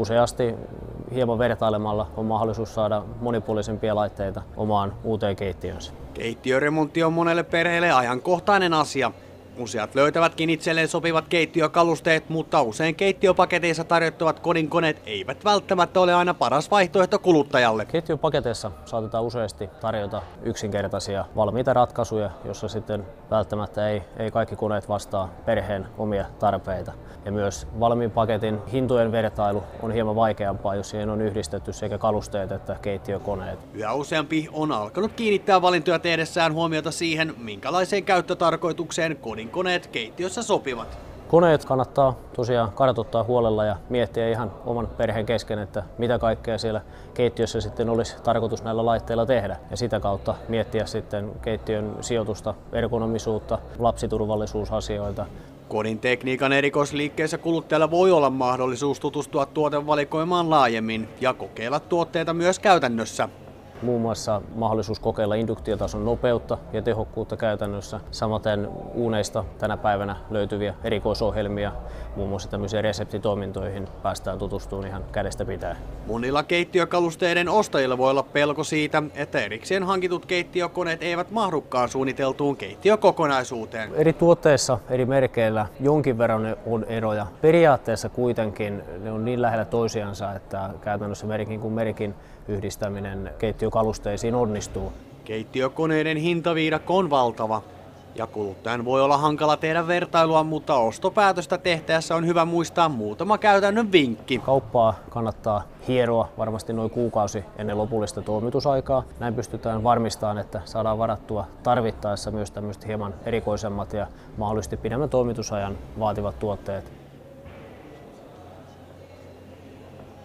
Useasti hieman vertailemalla on mahdollisuus saada monipuolisempia laitteita omaan uuteen keittiönsä. Keittiöremontti on monelle perheelle ajankohtainen asia. Useat löytävätkin itselleen sopivat keittiökalusteet, mutta usein keittiöpaketeissa tarjottavat kodinkoneet eivät välttämättä ole aina paras vaihtoehto kuluttajalle. Keittiöpaketeissa saatetaan useasti tarjota yksinkertaisia valmiita ratkaisuja, joissa sitten välttämättä ei kaikki koneet vastaa perheen omia tarpeita. Ja myös valmiin paketin hintojen vertailu on hieman vaikeampaa, jos siihen on yhdistetty sekä kalusteet että keittiökoneet. Yhä useampi on alkanut kiinnittää valintoja tehdessään huomiota siihen, minkälaiseen käyttötarkoitukseen kodinkoneet keittiössä sopivat. Koneet kannattaa tosiaan kartoittaa huolella ja miettiä ihan oman perheen kesken, että mitä kaikkea siellä keittiössä sitten olisi tarkoitus näillä laitteilla tehdä. Ja sitä kautta miettiä sitten keittiön sijoitusta, ergonomisuutta, lapsiturvallisuusasioita. Kodin tekniikan erikoisliikkeissä kuluttajalla voi olla mahdollisuus tutustua tuotevalikoimaan laajemmin ja kokeilla tuotteita myös käytännössä. Muun muassa mahdollisuus kokeilla induktiotason nopeutta ja tehokkuutta käytännössä. Samaten uuneista tänä päivänä löytyviä erikoisohjelmia, muun muassa tämmöisiin reseptitoimintoihin päästään tutustumaan ihan kädestä pitää. Monilla keittiökalusteiden ostajilla voi olla pelko siitä, että erikseen hankitut keittiökoneet eivät mahdukaan suunniteltuun keittiökokonaisuuteen. Eri tuotteissa, eri merkeillä jonkin verran on eroja. Periaatteessa kuitenkin ne on niin lähellä toisiansa, että käytännössä merkin kuin merkin yhdistäminen keittiökalusteisiin onnistuu. Keittiökoneiden hintaviidakko on valtava ja kuluttajan voi olla hankala tehdä vertailua, mutta ostopäätöstä tehtäessä on hyvä muistaa muutama käytännön vinkki. Kauppaa kannattaa hieroa varmasti noin kuukausi ennen lopullista toimitusaikaa. Näin pystytään varmistamaan, että saadaan varattua tarvittaessa myös tämmöiset hieman erikoisemmat ja mahdollisesti pidemmän toimitusajan vaativat tuotteet